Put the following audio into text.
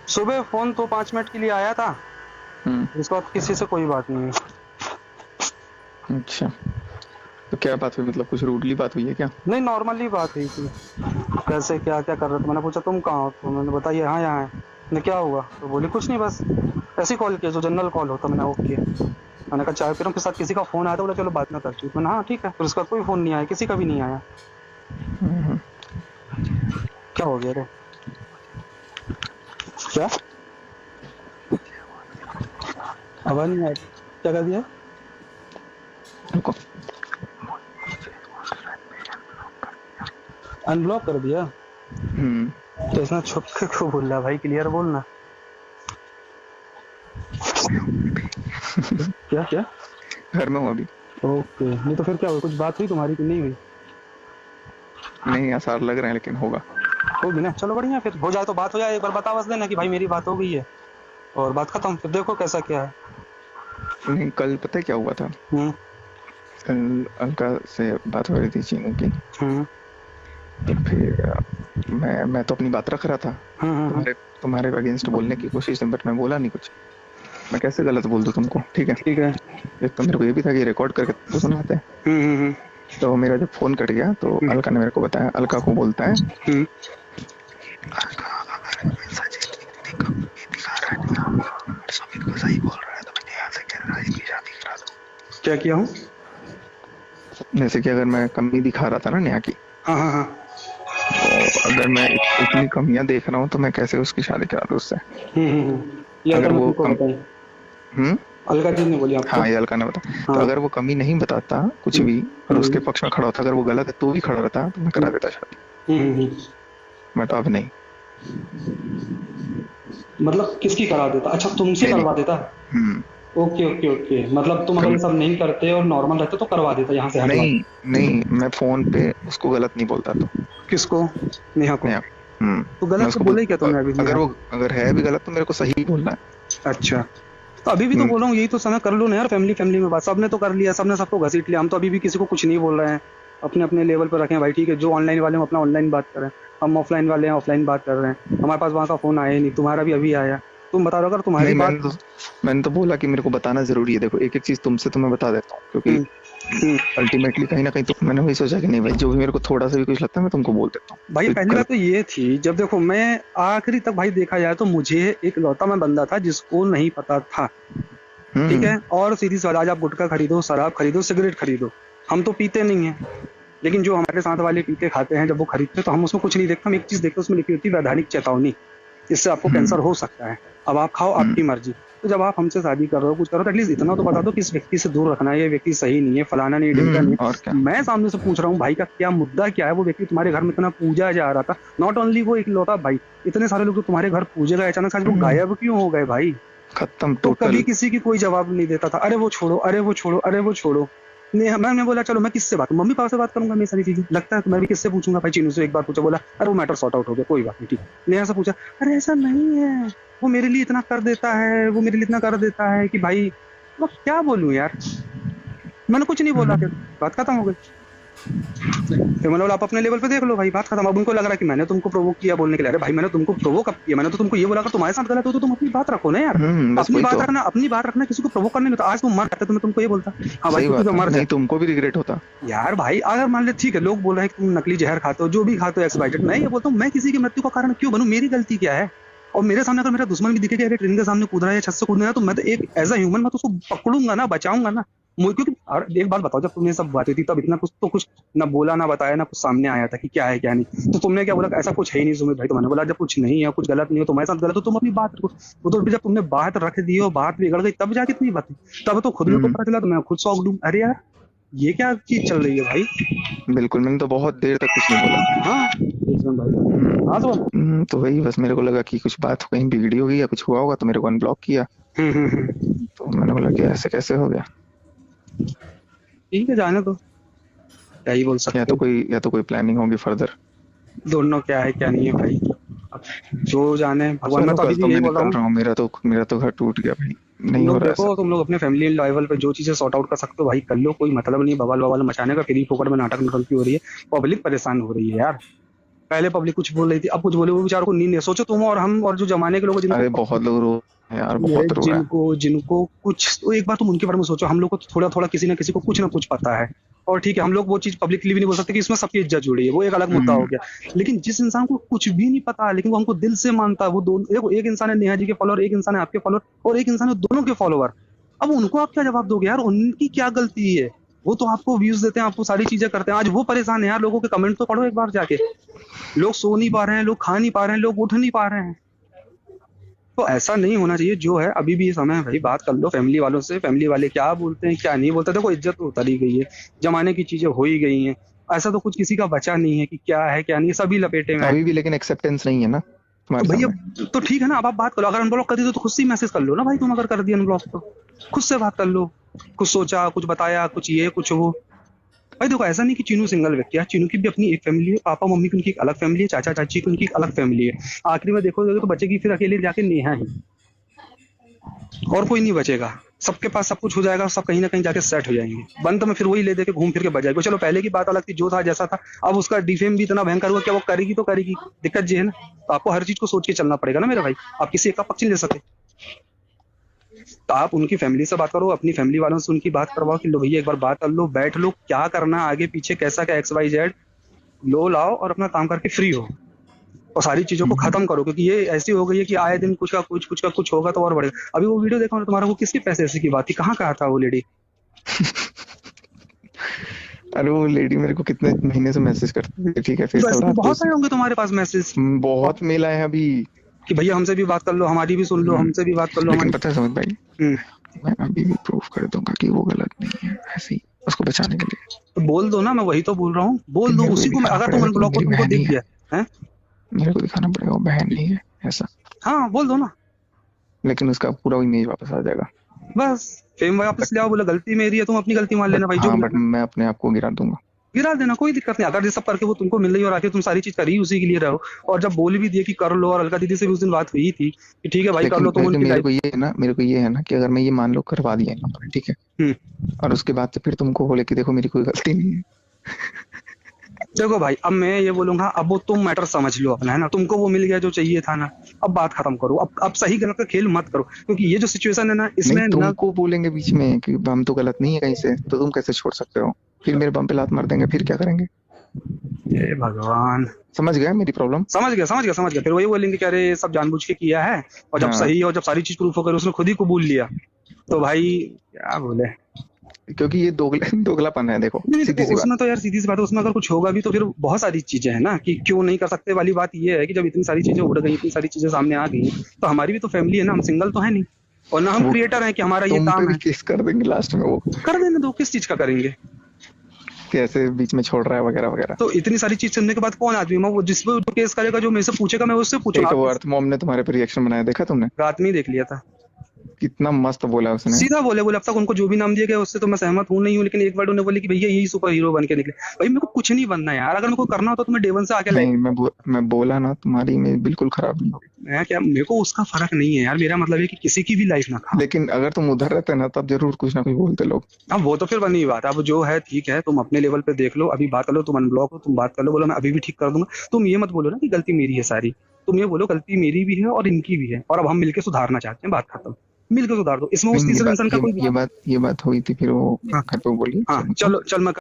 सुबह फोन तो 5 मिनट के लिए आया था, उसके बाद किसी से कोई बात नहीं हुई। अच्छा, तो क्या बात हुई? मतलब कुछ रूडली बात हुई है क्या? नहीं, नॉर्मली बात हुई थी। कैसे क्या क्या कर रहे थे, मैंने पूछा तुम कहाँ हो, तो मैंने बताया यहाँ यहाँ है। मैंने कहा, क्या हुआ, तो बोली कुछ नहीं, बस ऐसी कॉल किया जो जनरल कॉल होता। मैंने ओके। मैंने कहा चाय पी रहा हूँ, के साथ किसी का फोन आया था, बोला चलो बात ना करती हूँ। मैंने हाँ ठीक है। फिर उसके बाद कोई फोन नहीं आया, किसी का भी नहीं आया। हम्म, क्या हो गया रे? क्या आवाज नहीं आई? क्या कर दिया? रुको। अनब्लॉक कर दिया? हम्म। तो इतना छुप के क्यों बोल रहा है भाई, क्लियर बोलना। क्या क्या? घर में हूँ अभी। ओके, नहीं तो फिर क्या हुआ, कुछ बात हुई तुम्हारी कि नहीं हुई? नहीं, आसार लग रहे हैं, लेकिन होगा। होगी ना, चलो बढ़िया, फिर हो जाए तो बात हो जाए, एक बार बता बस देना कि भाई मेरी बात हो गई है, और बात खत्म। फिर देखो कैसा क्या है। नहीं, कल पता है क्या हुआ था? हम्म। कल अलका से बात हो रही थी चीनू की। हम्म। तो फिर मैं तो अपनी बात रख रहा था। हम्म। तुम्हारे तुम्हारे अगेंस्ट बोलने की कोशिश में, बट मैं बोला नहीं कुछ। मैं कैसे गलत बोल दूं तुमको? ठीक है। ठीक है। एक तो मेरे को ये भी था कि रिकॉर्ड करके तुमको सुनाते हैं। हम्म। तो मेरा जब फोन कट गया तो हम्म। अलका ने मेरे को बताया, अलका को बोलता है, हम्म। अलका अगर सचिन दीदी को ये दिखा रहा है और सुमित को सही बोल रहा है तो मैं यहाँ से कह रहा है इसकी शादी करा दूं। क्या किया हूँ? जैसे कि अगर मैं कमी दिखा रहा था ना नेहा की, हाँ हाँ हाँ। तो अगर मैं इतनी कमियां देख रहा हूँ तो मैं कैसे उसकी शादी करा दूं उससे? ये अलका अगर ने वो तुमको कम बताई? हम्म। अलका जी ने बोली आपको? हाँ, ये अलका ने बताया। तो हाँ। अगर वो कमी नहीं बताता कुछ हम्म। भी और हम्म। उसके पक्ष में खड़ा होता, अगर वो गलत है तो भी खड़ा रहता, तो मैं करा देता शादी। हम्म। बट अब नहीं। मतलब किसकी करा देता? अच्छा, तुमसे मेरी। करवा देता? हम्म। ओके ओके ओके, मतलब तुम अगर कम। ये सब नहीं करते और नॉर्मल रहते तो करवा देता, यहाँ से हटवा नहीं, देता? नहीं, मैं फोन पे उसको गलत नहीं बोलता तो। किसको? नेहा को? नेहा। तो मैं गलत तो उसको बोला ही क्या तुमने अभी अगर नेहा वो को? अगर है भी गलत तो मेरे को सही बोलना है। अच्छा, तो अभी भी तो हम्म, बोल रहा हूँ, यही तो समय कर लो ना यार, फैमिली फैमिली में बात सबने तो कर लिया, सबने सबको घसीट लिया, हम तो अभी भी किसी को कुछ नहीं बोल रहे हैं। अपने अपने लेवल पर रखें भाई, ठीक है, जो ऑनलाइन वाले हैं अपना ऑनलाइन बात करें, हम ऑफलाइन वाले हैं ऑफलाइन बात कर रहे हैं। हमारे पास वहां का फोन आया ही नहीं, तुम्हारा भी अभी आया। तुम बता रहे हो, अगर तुम्हारी नहीं, बात। मैंने तो बोला कि मेरे को बताना जरूरी है। देखो, एक एक चीज तुमसे तो मैं बता देता हूँ, क्योंकि हम्म। हम्म। अल्टीमेटली कहीं ना कहीं तो मैंने वही सोचा कि नहीं भाई, जो भी मेरे को थोड़ा सा भी कुछ लगता है मैं तुमको बोल देता हूँ। भाई कोई पहली गलत। बात तो ये थी, जब देखो मैं आखिरी तक भाई देखा जाए तो मुझे एक लौता मैं बंदा था जिसको नहीं पता था, ठीक हम्म। है। और सीधी सी बात, आज आप गुटखा खरीदो, शराब खरीदो, सिगरेट खरीदो, हम तो पीते नहीं है, लेकिन जो हमारे साथ वाले पीते खाते हैं, जब वो खरीदते हैं तो हम उसमें कुछ नहीं देखते, हम एक चीज देखते हैं, उसमें लिखी होती है वैधानिक चेतावनी, इससे आपको हम्म। कैंसर हो सकता है, अब आप खाओ हम्म। आपकी मर्जी। तो जब आप हमसे शादी कर रहे हो, कुछ करो, तो एटलीस्ट इतना तो बता दो कि इस व्यक्ति से दूर रखना है, ये व्यक्ति सही नहीं है, फलाना नहीं, ढिमका नहीं और क्या। है। मैं सामने से पूछ रहा हूँ भाई का क्या मुद्दा क्या है, वो व्यक्ति तुम्हारे घर में इतना पूजा जा रहा था, नॉट ओनली वो एक लौटा भाई, इतने सारे लोग जो तुम्हारे घर पूजे गए, अचानक से आज वो हम्म। गायब क्यों हो गए भाई? खत्म तो कभी टोटल। किसी की कोई जवाब नहीं देता था, अरे वो छोड़ो, अरे वो छोड़ो, अरे वो छोड़ो। मैंने बोला चलो मैं किससे बात, मम्मी पापा से बात करूंगा, मैं सारी चीजें लगता है, तो मैं भी किससे पूछूंगा भाई? चीनू से एक बार पूछा, बोला अरे वो मैटर सॉर्ट आउट हो गया, कोई बात नहीं, ठीक है। नेहा से पूछा, अरे ऐसा नहीं है, वो मेरे लिए इतना कर देता है, वो मेरे लिए इतना कर देता है कि भाई, मैं क्या बोलूं यार? मैंने कुछ नहीं बोला, फिर बात खत्म हो गई। फिर मैंने बोला आप अपने लेवल पे देख लो भाई, बात खत्म। अब उनको लग रहा है कि मैंने तुमको प्रोवोक किया बोलने के लिए, अरे भाई मैंने तुमको प्रोवोक कब किया? मैंने तो तुमको ये बोला, अगर तुम्हारे साथ गलत हो तो तुम अपनी बात रखो ना यार। बस अपनी वही बात तो। रखना, अपनी बात रखना, किसी को प्रोवोक करने नहीं होता। आज तुम मर जाते तो मैं तुमको ये बोलता, हाँ भाई सही तू बात तो है, मर जा। नहीं तुमको भी रिग्रेट होता। यार भाई अगर मान ले, ठीक है, लोग बोल रहे हैं कि तुम नकली जहर खाते हो, जो भी खाते हो, एक्स वाई जेड, मैं ये बोलता हूँ, मैं किसी की मृत्यु का कारण क्यों बनूं? मेरी गलती क्या है? और मेरे सामने अगर मेरा दुश्मन भी दिखेगा, अरे ट्रेन के सामने कूद रहा है या छत से कूदने रहा है, तो मैं तो एक एज अ ह्यूमन मैं तो उसको पकड़ूंगा ना, बचाऊंगा ना। क्योंकि और एक बात बताओ, जब तुमने सब बातें थी तब इतना कुछ तो कुछ ना बोला ना बताया ना कुछ सामने आया था कि क्या है क्या नहीं, तो तुमने क्या बोला ऐसा कुछ है ही नहीं सुमित भाई? तो मैंने बोला जब कुछ नहीं है, कुछ गलत नहीं हो, तुम्हारे साथ गलत हो, तुम अपनी बात रखो। वो तो जब तुमने बात रख दी और बात बिगड़ गई तब जाके इतनी बातें, तब तो खुद मेरे को हम्म। पता चला, तो मैं खुद शौक दूं, अरे यार ये क्या चीज चल रही है भाई? बिल्कुल, मैंने तो बहुत देर तक कुछ नहीं बोला। हाँ एकदम भाई, हाँ तो तो वही बस मेरे को लगा कि कुछ बात कहीं बिगड़ी होगी या कुछ हुआ होगा, तो मेरे को अनब्लॉक किया। तो मैंने बोला कि ऐसे कैसे हो गया। ठीक है, जाने दो, क्या ही बोल सकते हैं। या तो कोई प्लानिंग होगी फर्दर। दोनों क्या है क्या नहीं है भाई, अब जो जाने भगवान। मैं चलो, तो अभी कल तो भी यही मैं बोल रहा निकल हूँ, रहा हूँ, मेरा तो घर टूट गया भाई। तुम नहीं हो लोग रहा देखो, ऐसा। तुम लोग अपने फैमिली लेवल पे जो चीजें सॉर्ट आउट कर सकते हो भाई कर लो, कोई मतलब नहीं बवाल बवाल मचाने का, फ्री फोकट में नाटक निकलती हो रही है, पब्लिक परेशान हो रही है यार। पहले पब्लिक कुछ बोल रही थी, अब कुछ बोले, वो बेचारों को नींद नहीं है। सोचो तुम और हम और जो जमाने के लोग हैं, अरे जिनको बहुत लोग रो रहे हैं यार, ये बहुत रो रहे हैं। जिनको जिनको कुछ, तो एक बार तुम उनके बारे में सोचो। हम लोग को तो थोड़ा थोड़ा किसी ना किसी को कुछ ना कुछ पता है, और ठीक है, हम लोग वो चीज पब्लिकली भी नहीं बोल सकते कि इसमें सबकी इज्जत जुड़ी है, वो एक अलग मुद्दा हो गया। लेकिन जिस इंसान को कुछ भी नहीं पता है, लेकिन वो हमको दिल से मानता है, वो दोनों, देखो, एक इंसान है नेहा जी के फॉलोअर, एक इंसान है आपके फॉलोअर, और एक इंसान है दोनों के फॉलोअर। अब उनको आप क्या जवाब दोगे यार? उनकी क्या गलती है? वो तो आपको व्यूज देते हैं, आपको सारी चीजें करते हैं। आज वो परेशान है यार, लोगों के कमेंट तो पढ़ो एक बार जाके। लोग सो नहीं पा रहे हैं, लोग खा नहीं पा रहे हैं, लोग उठ नहीं पा रहे हैं। तो ऐसा नहीं होना चाहिए। जो है अभी भी ये समय है भाई, बात कर लो फैमिली वालों से, फैमिली वाले क्या बोलते हैं क्या नहीं बोलते। देखो, इज्जत तो उतर ही गई है, जमाने की चीजें हो ही गई हैं। ऐसा तो कुछ किसी का बचा नहीं है कि क्या है क्या नहीं, सभी लपेटे में है। अभी भी लेकिन एक्सेप्टेंस नहीं है ना तो तुम्हारे भैया, सामने। तो ठीक है ना, अब आप बात करो। अगर अनब्लॉक कर दी तो खुद से ही मैसेज कर लो ना भाई। तुम अगर कर दिया अनब्लॉक तो खुद से बात कर लो। कुछ सोचा, कुछ बताया, कुछ ये कुछ वो। भाई देखो, ऐसा नहीं कि चीनू सिंगल व्यक्ति है, चीनू की भी अपनी एक फैमिली है, पापा मम्मी की उनकी एक अलग फैमिली है, चाचा चाची की उनकी एक अलग फैमिली है। आखिरी में देखोगे तो बचेगी फिर अकेले जाके नेहा ही, और कोई नहीं बचेगा। सबके पास सब कुछ हो जाएगा, सब कहीं ना कहीं जाके सेट हो जाएंगे। बंद में फिर वही ले दे के घूम फिर के बजाएगा। चलो पहले की बात अलग थी, जो था जैसा था। अब उसका डिफेम भी इतना भयंकर हुआ, क्या वो करेगी तो करेगी। दिक्कत ये है ना, तो आपको हर चीज को सोच के चलना पड़ेगा ना मेरे भाई। आप किसी एक का पक्ष नहीं ले सकते। तो आप उनकी फैमिली से बात करो, अपनी फैमिली वालों से उनकी बात करवाओ कि लो भैया एक बार बात कर लो, बैठ लो, क्या करना है आगे पीछे, कैसा क्या XYZ लो लाओ, और अपना काम करके फ्री हो, और सारी चीजों को खत्म करो। क्योंकि ये ऐसी हो गई है कि आए दिन कुछ का कुछ होगा तो और बढ़ेगा। अभी वो वीडियो देखा तुम्हारा, वो किसके पैसे ऐसे की बात थी, कहाँ कहा था वो लेडी? अरे वो लेडी मेरे को कितने महीने से मैसेज करती है, ठीक है, फिर कल वैसे तो रात को बहुत आए होंगे तुम्हारे पास मैसेज बहुत मेल आए हैं अभी। कि भैया हमसे भी बात कर लो, हमारी भी सुन लो, हमसे भी बात कर लो, लेकिन हमारी। पता है सुमित भाई, मैं अभी भी प्रूफ कर दूंगा कि वो गलत नहीं है, ऐसे ही उसको बचाने के लिए। तो बोल दो ना, मैं वही तो बोल रहा हूँ, बोल दो मेरे को उसी को। दिखाना अगर तुम पड़ेगा कि अनब्लॉक को मेरी तुमको बहन दिख ही है, गया है, मेरे को दिखाना पड़ेगा वो बहन नहीं है ऐसा, हाँ बोल दो ना, लेकिन उसका पूरा इमेज वापस आ जाएगा। बस फेम वापस ले आओ। बोला गलती मेरी है, तुम अपनी गलती मान लेना भाई, जो भी बट मैं अपने आप को गिरा दूंगा। गिरा देना, कोई दिक्कत नहीं। अगर ये सब करके वो तुमको मिल रही है और आके तुम सारी चीज करी उसी के लिए रहो, और जब बोल भी दिए कि कर लो, और अलका दीदी से भी उस दिन बात हुई थी कि ठीक है भाई कर लो, तुम लेकिन उनकी मेरे लाइफ। को ये है ना, मेरे को ये है ना कि अगर मैं ये मान लो करवा दिया नंबर, ठीक है, और उसके बाद से फिर तुमको बोले कि देखो मेरी कोई गलती नहीं है। देखो भाई, अब मैं ये बोलूंगा, अब वो तुम मैटर समझ लो अपना, है ना, तुमको वो मिल गया जो चाहिए था ना। अब बात खत्म करो, अब सही गलत का खेल मत करो, क्योंकि ये जो सिचुएशन है ना, इसमें नहीं, ना तुमको बोलेंगे बीच में कि हम तो गलत नहीं है कहीं से, तो तुम कैसे छोड़ सकते हो? फिर मेरे बम पे लात मार देंगे, फिर क्या करेंगे? ये भगवान। समझ गया मेरी प्रॉब्लम? समझ गया। फिर वही बोलेंगे कि अरे सब जानबूझ के किया है, और जब हाँ, सही और जब सारी चीज प्रूफ होकर उसने खुद ही कबूल लिया, तो भाई क्या बोले। क्योंकि ये दोगलापन है, देखो नहीं सीधी देखो, सी बात। उसमें तो यार सीधी सी बात है, उसमें अगर कुछ होगा भी तो फिर बहुत सारी चीजें हैं ना कि क्यों नहीं कर सकते वाली बात ये है कि जब इतनी सारी चीजें उड़ गई, इतनी सारी चीजें सामने आ गई, तो हमारी भी तो फैमिली है ना, हम सिंगल तो है नहीं, और ना हम वो क्रिएटर हैं कि हमारा ये तुम पे काम भी है। केस कर देंगे लास्ट में वो, कर देने दो, किस चीज का करेंगे? कि ऐसे बीच में छोड़ रहा है वगैरह वगैरह। तो इतनी सारी चीज सुनने के बाद कौन आदमी, मैं वो जिस पे जो केस करेगा, जो मेरे से पूछेगा, मैं उससे पूछूंगा। एक वो आप अर्थ मॉम ने तुम्हारे पे रिएक्शन बनाया, देखा तुमने? रात में ही देख लिया था, कितना मस्त बोला उसने। सीधा बोले अब तक उनको जो भी नाम दिया गया उससे तो मैं सहमत हूँ नहीं हूँ, लेकिन एक बार उन्होंने बोले कि भैया यही सुपर हीरो बन के निकले। भाई मेरे को कुछ नहीं बनना यार, अगर मेरे को करना होता तो मैं डे वन से आके नहीं, मैं बोला ना, तुम्हारी इमेज बिल्कुल खराब नहीं होगी। मैं क्या, मेरे को उसका फर्क नहीं है यार। मेरा मतलब है कि किसी की भी लाइफ ना खा। लेकिन अगर तुम उधर रहते ना, तब जरूर कुछ ना कुछ बोलते लोग। अब वो तो फिर बनी बात, अब जो है ठीक है, तुम अपने लेवल पे देख लो, अभी बात कर लो, तुम अनब्लॉक हो, तुम बात कर लो, बोलो मैं अभी भी ठीक कर दूंगा। तुम ये मत बोलो ना कि गलती मेरी है सारी, तुम ये बोलो गलती मेरी भी है और इनकी भी है, और अब हम मिलके सुधारना चाहते हैं, बात खत्म। मिलकर सुधार दो, इसमें उस नहीं, तीसरे इंसान का कोई। ये बात हुई थी, फिर वो हाँ घर पे बोली। हाँ, चलो चल मैं